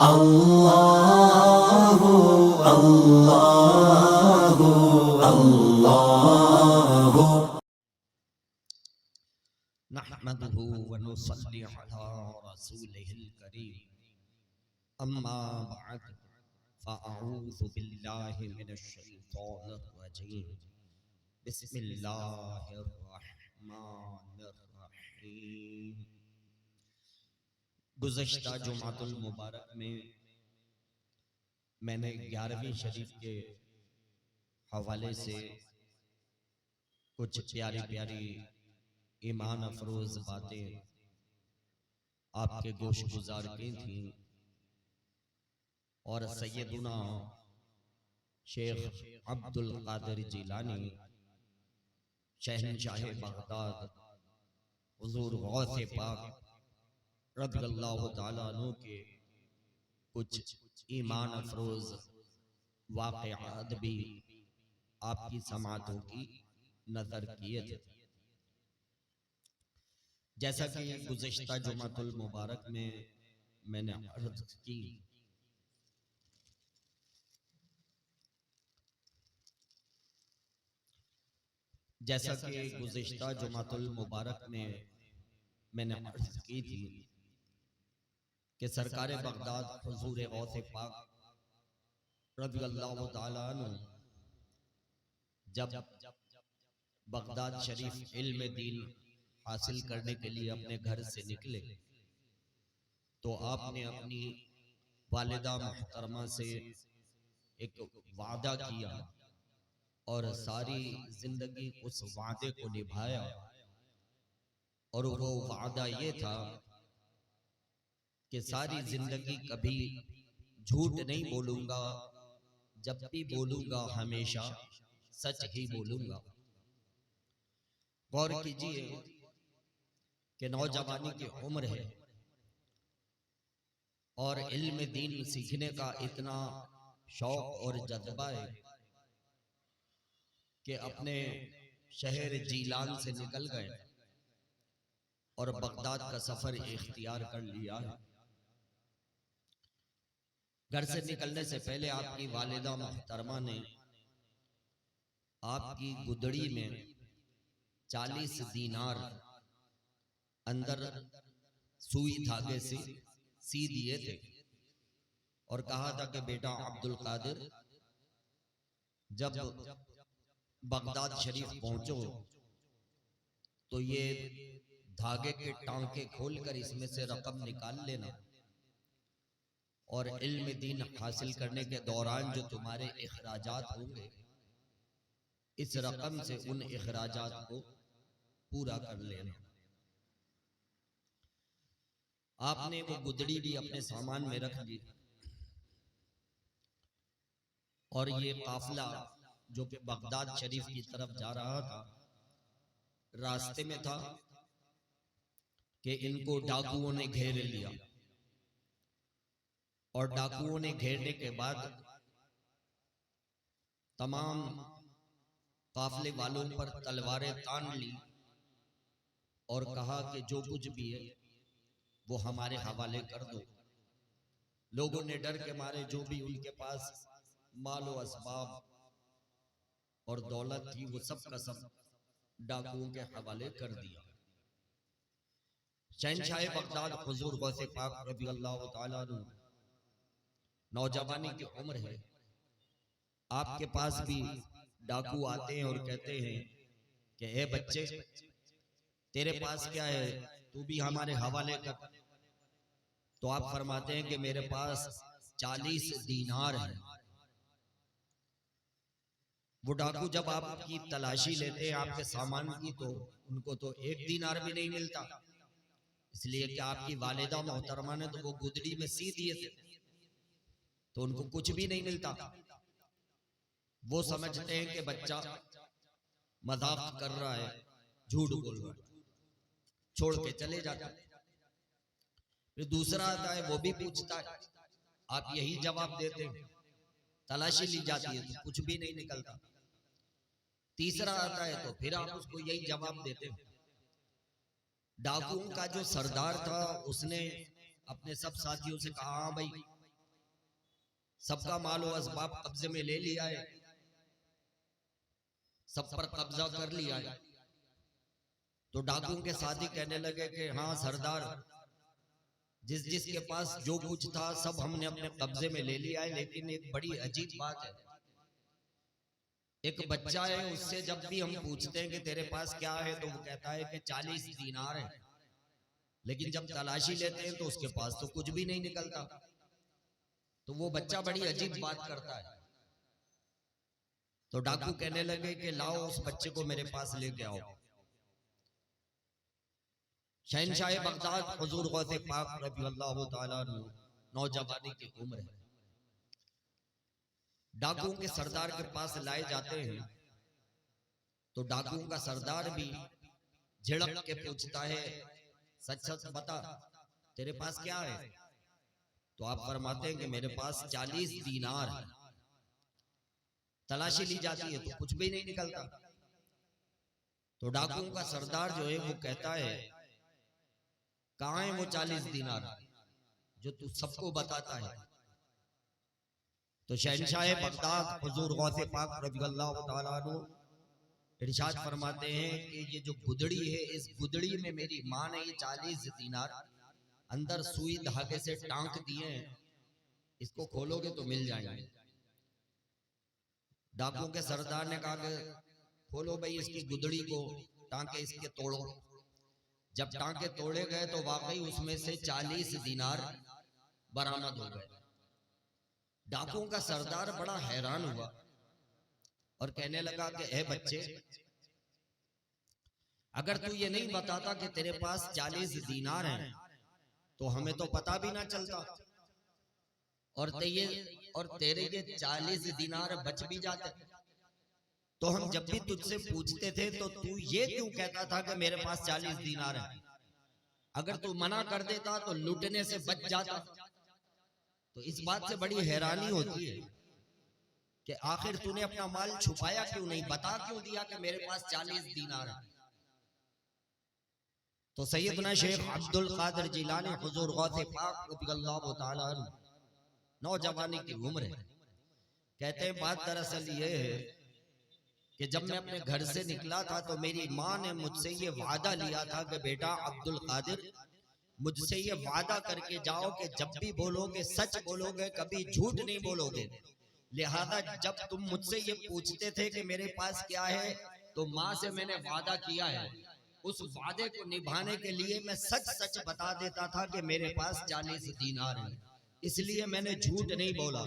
अल्लाहु अल्लाहु अल्लाहु नहमदुहु व नुसल्ली अला रसूलिहिल करीम अम्मा बअद फ़अऊज़ु बिल्लाहि मिनश शैतानिर रजीम बिस्मिल्लाहिर रहमानिर रहीम। गुज़श्ता जुमातुल मुबारक में मैंने 11वीं शरीफ के हवाले से कुछ प्यारी प्यारी ईमान अफरोज बातें आपके गोश गुजार की थी और सैयदुना शेख अब्दुल कादिर जिलानी शहनशाह बगदाद हुजूर गौसे पाक रज़ियल्लाहु ताला अन्हु के कुछ ईमान अफरोज वाक़यात भी आपकी समातों की नजर किए थे। जैसा कि गुज़श्ता जुमातुल मुबारक में मैंने अर्ज की, जैसा कि गुज़श्ता जुमातुल मुबारक में मैंने अर्ज की थी कि सरकार बगदाद हुजूर गौसे पाक रज़ियल्लाहु ताला अन्हु जब बगदाद शरीफ इल्म दीन हासिल करने के लिए अपने घर से निकले तो आपने अपनी वालिदा मुहतरमा से एक वादा किया और सारी जिंदगी उस वादे को निभाया। और वो वादा ये था कि सारी जिंदगी कभी झूठ नहीं बोलूंगा, जब भी बोलूंगा हमेशा सच ही बोलूंगा। गौर कीजिए कि नौजवानी की उम्र है और इल्म दीन सीखने का इतना शौक और जज्बा है कि अपने शहर जीलान से निकल गए और बगदाद का सफर इख्तियार कर लिया है। घर से निकलने से पहले आपकी वालिदा मुहतरमा ने आपकी गुदड़ी में 40 दीनार अंदर सुई धागे से सी दिए थे और कहा था कि बेटा अब्दुल कादिर, जब बगदाद शरीफ पहुंचो तो ये धागे के टांके खोलकर इसमें से रकम निकाल लेना और इल्म दीन हासिल करने के दौरान जो तुम्हारे इखराजात होंगे इस रकम से उन इखराजात को पूरा कर लेना। आपने वो गुदड़ी भी अपने सामान में रख ली और ये काफिला जो कि बगदाद शरीफ की तरफ जा रहा था, रास्ते में था कि इनको डाकुओं ने घेर लिया और डाकुओं ने घेरने के बाद तमाम काफिले वालों पर तलवारें तान ली और कहा कि जो कुछ भी है वो हमारे हवाले कर दो। लोगों ने डर के मारे जो भी उनके पास मालो असबाब और दौलत थी वो सब का सब डाकुओं के हवाले कर दिया। शहनशाह बगदाद हुजूर गौसे पाक रज़ियल्लाहु ताला अन्हु, नौजवानी की उम्र है, आपके पास भी डाकू आते हैं और कहते हैं कि ए बच्चे, तेरे पास क्या है, तू भी हमारे हवाले कर। तो आप फरमाते हैं कि मेरे पास 40 दीनार है। वो डाकू जब आपकी तलाशी लेते हैं आपके सामान की तो उनको तो 1 दीनार भी नहीं मिलता, इसलिए कि आपकी वालिदा मोहतरमा ने तो वो गुदड़ी में सी दिए थे तो उनको कुछ भी नहीं मिलता। वो समझते हैं कि बच्चा मजाक कर रहा है, झूठ बोल रहा है, छोड़ के चले जाता है। फिर दूसरा आता है, वो भी पूछता है, आप यही जवाब देते हैं, तलाशी ली जाती है तो कुछ भी नहीं निकलता। तीसरा आता है तो फिर आप उसको यही जवाब देते हैं। डाकुओं का जो सरदार था उसने अपने सब साथियों से कहा, हाँ भाई सबका माल व असबाब कब्जे में ले लिया है, सब पर कब्जा कर लिया है। तो डाकुओं के साथी कहने लगे कि हाँ सरदार, जिस जिसके पास जो कुछ था सब हमने अपने कब्जे में ले लिया है, लेकिन एक बड़ी अजीब बात है, एक बच्चा है, उससे जब भी हम पूछते हैं कि तेरे पास क्या है तो वो कहता है कि 40 दीनार है, लेकिन जब तलाशी लेते हैं तो उसके पास तो कुछ भी नहीं निकलता। तो वो बच्चा बड़ी अजीब बात करता है। तो डाकू कहने लगे कि लाओ उस बच्चे को मेरे पास लेके आओ। शहनशाह बगदाद हुजूर गौसे पाक रज़ियल्लाहु ताला अन्हु, नौजवानी की उम्र है, डाकुओं के सरदार के पास लाए जाते हैं। तो डाकुओं का सरदार भी झिड़क के पूछता है, सच सच बता तेरे पास क्या है? तो आप फरमाते हैं कि मेरे पास 40 दीनार है। तलाशी ली जाती है तो कुछ भी नहीं निकलता। तो डाकुओं का सरदार जो है वो कहता है, कहाँ है वो 40 दीनार जो तू सबको बताता है? तो शहनशाह बगदाद हुजूर गौसे पाक रज़ियल्लाहु ताला अन्हु इरशाद फरमाते हैं कि ये जो गुदड़ी है, इस गुदड़ी में मेरी माँ ने ये 40 दीनार अंदर सुई धागे से टांक दिए हैं, इसको खोलोगे तो मिल जाएंगे। डाकुओं के सरदार ने कहा कि खोलो भाई इसकी गुदड़ी को, टांके इसके तोड़ो। जब टांके तोड़े गए तो वाकई उसमें से 40 दीनार बरामद हो गए। डाकुओं का सरदार बड़ा हैरान हुआ और कहने लगा कि ए बच्चे, अगर तू ये नहीं बताता कि तेरे पास 40 दीनार हैं तो हमें तो पता भी ना चलता, और तेरे ये 40 दीनार बच भी जाते। तो हम जब भी तुझसे पूछते थे तो तू ये क्यों कहता था कि मेरे पास 40 दीनार है? अगर तू मना कर देता तो लूटने से बच जाता। तो इस बात से बड़ी हैरानी होती है कि आखिर तूने अपना माल छुपाया क्यों नहीं, बता क्यों दिया कि मेरे पास 40 दीनार है? तो सैयदना शेख अब्दुल कादिर जिलानी हुजूर गौसे पाक रज़ियल्लाहु ताला अन्हु, नौजवानी की उम्र है, कहते हैं बात दरअसल ये है कि जब मैं अपने घर से निकला था तो मेरी माँ ने मुझसे ये वादा लिया था कि बेटा अब्दुल कादिर, मुझसे ये वादा करके जाओ कि जब भी बोलोगे सच बोलोगे, कभी झूठ नहीं बोलोगे। लिहाजा जब तुम मुझसे ये पूछते थे कि मेरे पास क्या है, तो माँ से मैंने वादा किया है, उस वादे को निभाने के लिए मैं सच सच बता देता था कि मेरे पास 40 दीनार है, इसलिए मैंने झूठ नहीं बोला।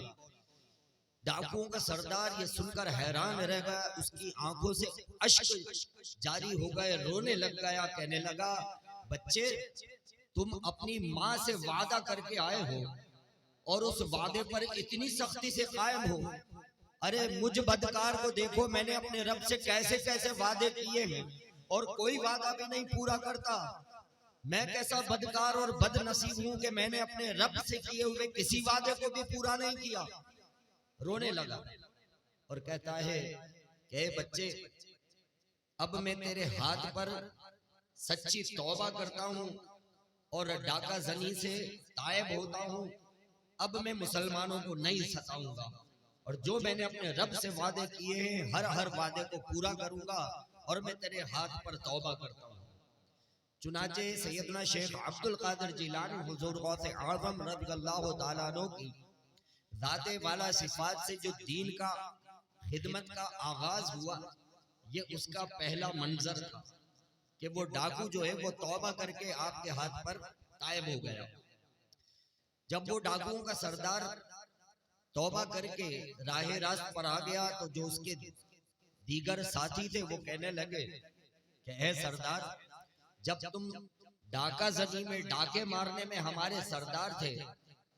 डाकुओं का सरदार ये सुनकर हैरान रह गया, उसकी आंखों से अश्क जारी हो गए, रोने लग गया, कहने लगा, बच्चे तुम अपनी माँ से वादा करके आए हो और उस वादे पर इतनी सख्ती से कायम हो। अरे मुझ बदकार को देखो, मैंने अपने रब से कैसे कैसे वादे किए हैं और कोई वादा भी नहीं पूरा करता। मैं कैसा बदकार और बदनसीब हूं कि मैंने अपने रब से किए हुए किसी वादे को भी पूरा नहीं किया। रोने लगा और कहता है कि बच्चे, अब मैं तेरे हाथ पर सच्ची तौबा करता हूं और डाका जनी से तायब होता हूं। अब मैं मुसलमानों को नहीं सताऊंगा और जो मैंने अपने रब से वादे किए हैं हर वादे को पूरा करूंगा और मैं तेरे हाथ पर तौबा करता हूं। चुनाचे सैयदना शेख अब्दुल कादिर जिलानी हुजूर गौसे आज़म रज़ियल्लाहु ताला अन्हु की ज़ाते वाला सिफात से जो दीन का खिदमत का आगाज हुआ, ये उसका पहला मंजर था कि वो डाकू जो है वो तौबा करके आपके हाथ पर तायब हो गया। जब वो डाकुओं का सरदार तौबा करके राहे रास्त पर आ गया तो जो उसके दीगर साथी थे वो कहने लगे कि ऐ सरदार, जब तुम डाका जनी में डाके मारने में हमारे सरदार थे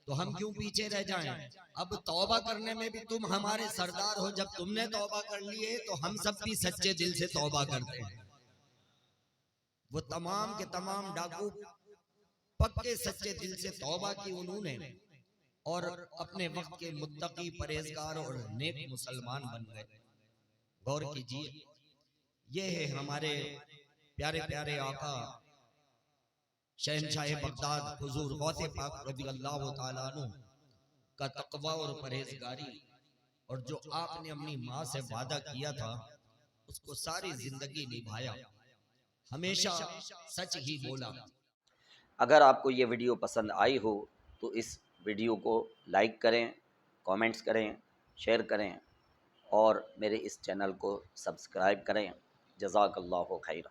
तो हम क्यों पीछे रह जाएं? अब तौबा करने में भी तुम हमारे सरदार हो। जब तुमने तौबा कर ली है तो हम सब भी सच्चे दिल से तौबा करते हैं। वो तमाम के तमाम डाकू पक्के सच्चे दिल से तौबा की उन्होंने और अपने वक्त के मुत्तकी परहेजगार और नेक मुसलमान बन गए। गौर कीजिए, ये है हमारे प्यारे प्यारे आका शहनशाह बगदाद हुजूर गौसे पाक रज़ियल्लाहु ताला अन्हु, का तकवा और परहेजगारी, और जो आपने अपनी माँ से वादा किया था उसको सारी जिंदगी निभाया, हमेशा सच ही बोला। अगर आपको ये वीडियो पसंद आई हो तो इस वीडियो को लाइक करें, कमेंट्स करें, शेयर करें और मेरे इस चैनल को सब्सक्राइब करें। जज़ाकल्लाहु खैर।